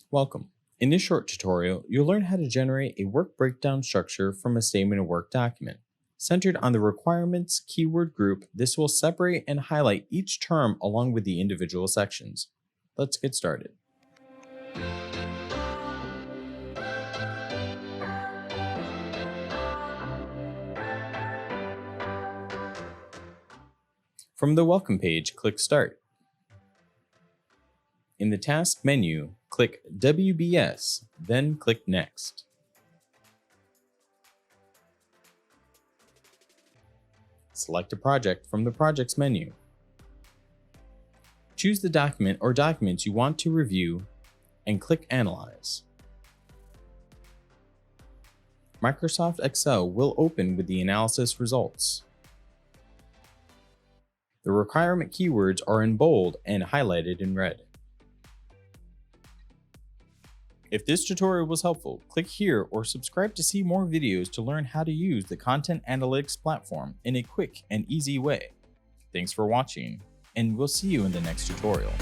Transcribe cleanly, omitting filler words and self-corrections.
Welcome. In this short tutorial, you'll learn how to generate a work breakdown structure from a statement of work document. Centered on the requirements keyword group, this will separate and highlight each term along with the individual sections. Let's get started. From the Welcome page, click Start. In the Task menu, click WBS, then click Next. Select a project from the Projects menu. Choose the document or documents you want to review and click Analyze. Microsoft Excel will open with the analysis results. The requirement keywords are in bold and highlighted in red. If this tutorial was helpful, click here or subscribe to see more videos to learn how to use the Content Analytics platform in a quick and easy way. Thanks for watching, and we'll see you in the next tutorial.